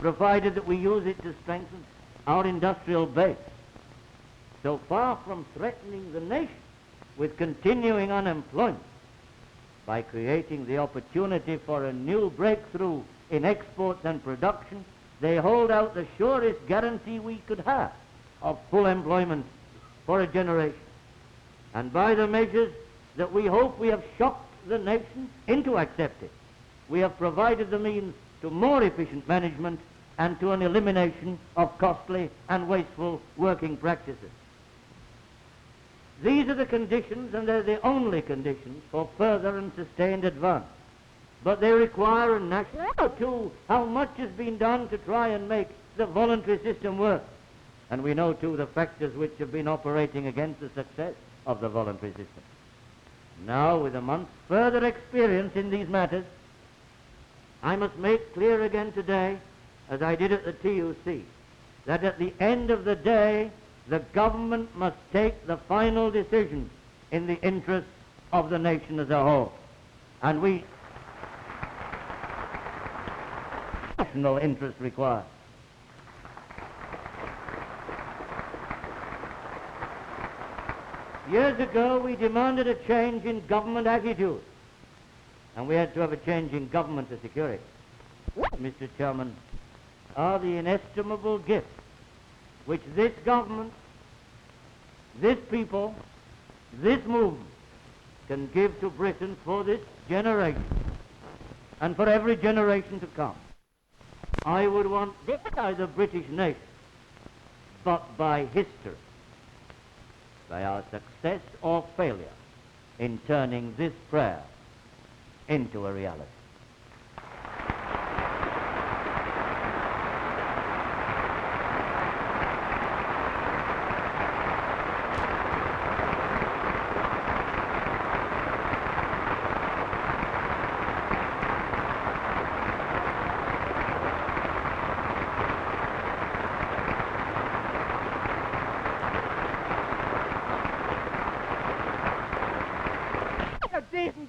provided that we use it to strengthen our industrial base. So far from threatening the nation with continuing unemployment, by creating the opportunity for a new breakthrough in exports and production, they hold out the surest guarantee we could have of full employment for a generation. And by the measures that we hope we have shocked the nation into accepting, we have provided the means to more efficient management and to an elimination of costly and wasteful working practices. These are the conditions, and they're the only conditions for further and sustained advance. But they require a national too how much has been done to try and make the voluntary system work. And we know too the factors which have been operating against the success of the voluntary system. Now, with a month's further experience in these matters, I must make clear again today, as I did at the TUC, that at the end of the day, the government must take the final decision in the interests of the nation as a whole. And we national interest required. Years ago, we demanded a change in government attitude, and we had to have a change in government to secure it. Mr. Chairman, are the inestimable gifts which this government, this people, this movement can give to Britain for this generation and for every generation to come. I would want not by the British nation, but by history, by our success or failure in turning this prayer into a reality.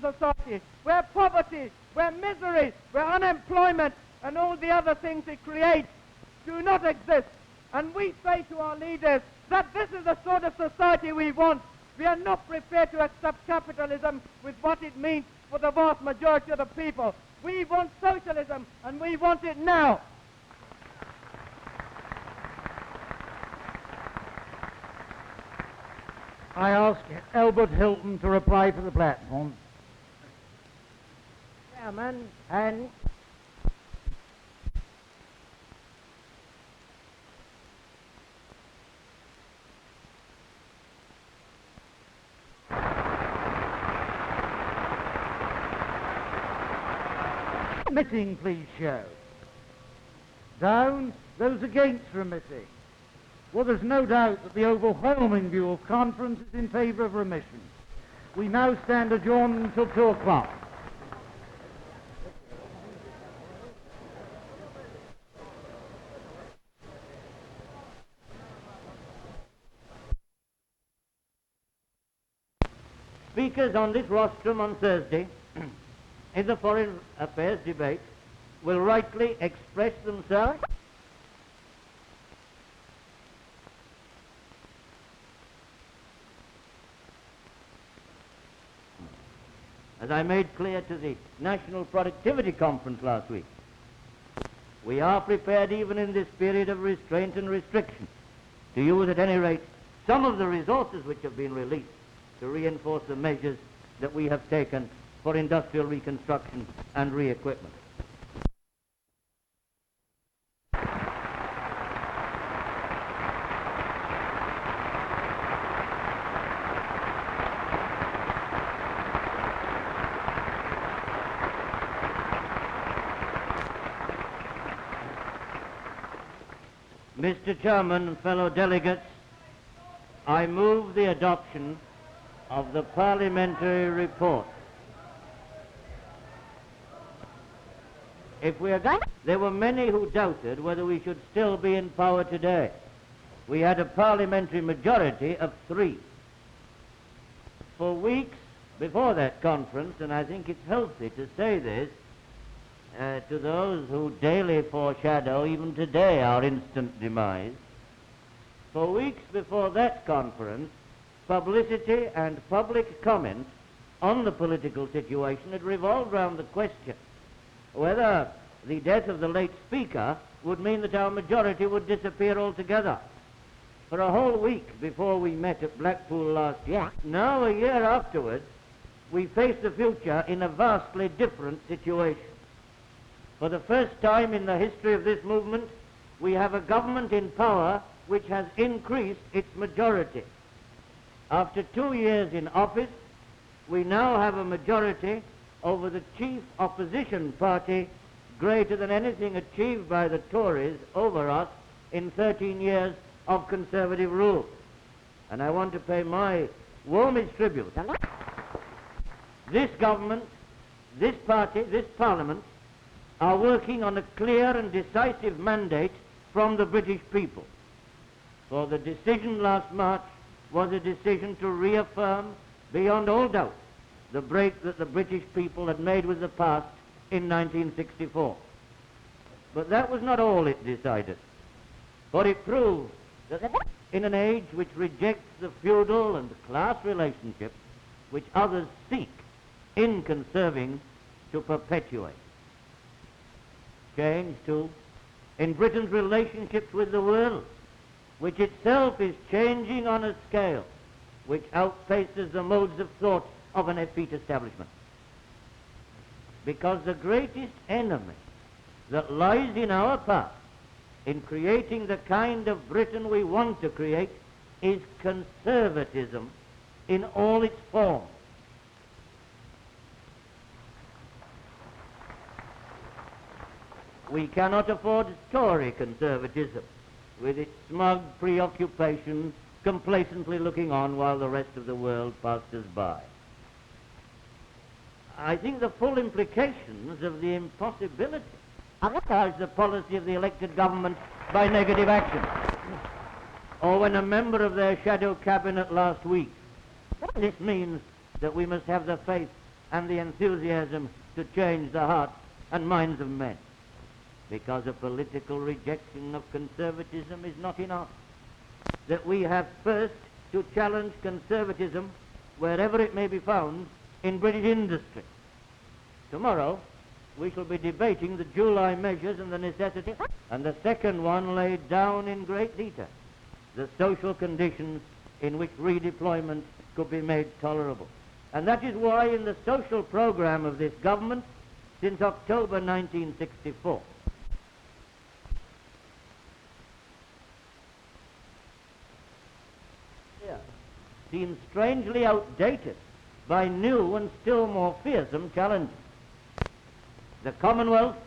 Society, where poverty, where misery, where unemployment and all the other things it creates do not exist. And we say to our leaders that this is the sort of society we want. We are not prepared to accept capitalism with what it means for the vast majority of the people. We want socialism, and we want it now. I ask Albert Hilton to reply for the platform. Chairman, and remitting, please show. Down. Those against remitting. Well, there's no doubt that the overwhelming view of conference is in favour of remission. We now stand adjourned until 2 o'clock. Speakers on this rostrum on Thursday in the Foreign Affairs debate will rightly express themselves as I made clear to the National Productivity Conference last week. We are prepared even in this period of restraint and restriction to use at any rate some of the resources which have been released to reinforce the measures that we have taken for industrial reconstruction and re-equipment. Mr. Chairman and fellow delegates, I move the adoption of the parliamentary report. If we are going, there were many who doubted whether we should still be in power today. We had a parliamentary majority of 3. For weeks before that conference, and I think it's healthy to say this, to those who daily foreshadow, even today, our instant demise. For weeks before that conference, publicity and public comment on the political situation had revolved around the question whether the death of the late Speaker would mean that our majority would disappear altogether. For a whole week before we met at Blackpool last year, now a year afterwards, we face the future in a vastly different situation. For the first time in the history of this movement, we have a government in power which has increased its majority. After 2 years in office, we now have a majority over the chief opposition party greater than anything achieved by the Tories over us in 13 years of Conservative rule. And I want to pay my warmest tribute. This government, this party, this parliament are working on a clear and decisive mandate from the British people. For the decision last March was a decision to reaffirm beyond all doubt the break that the British people had made with the past in 1964. But that was not all it decided, for it proved that in an age which rejects the feudal and class relationships which others seek in conserving to perpetuate. Change, too, in Britain's relationships with the world, which itself is changing on a scale which outpaces the modes of thought of an effete establishment. Because the greatest enemy that lies in our path in creating the kind of Britain we want to create is conservatism in all its forms. We cannot afford Tory conservatism with its smug preoccupation complacently looking on while the rest of the world passes by. I think the full implications of the impossibility of the policy of the elected government by negative action, or when a member of their shadow cabinet last week, this means that we must have the faith and the enthusiasm to change the hearts and minds of men, because a political rejection of conservatism is not enough. That we have first to challenge conservatism wherever it may be found in British industry. Tomorrow we shall be debating the July measures and the necessity, and the second one laid down in great detail the social conditions in which redeployment could be made tolerable. And that is why in the social program of this government since October 1964, seems strangely outdated by new and still more fearsome challenges. The Commonwealth,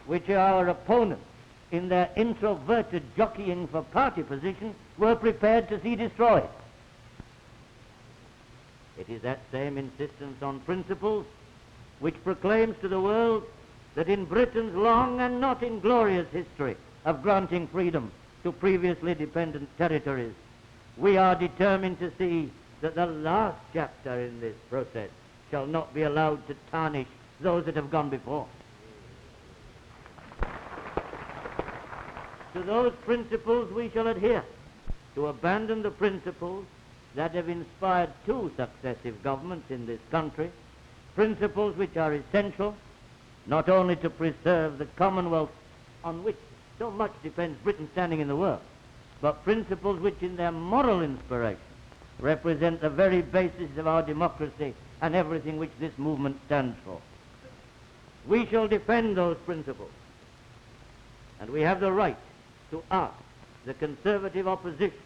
which our opponents in their introverted jockeying for party position were prepared to see destroyed. It is that same insistence on principles which proclaims to the world that in Britain's long and not inglorious history of granting freedom to previously dependent territories, we are determined to see that the last chapter in this process shall not be allowed to tarnish those that have gone before. To those principles we shall adhere, to abandon the principles that have inspired 2 successive governments in this country, principles which are essential not only to preserve the Commonwealth on which so much depends Britain's standing in the world, but principles which in their moral inspiration represent the very basis of our democracy and everything which this movement stands for. We shall defend those principles, and we have the right to ask the Conservative opposition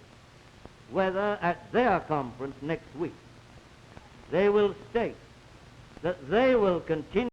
whether at their conference next week they will state that they will continue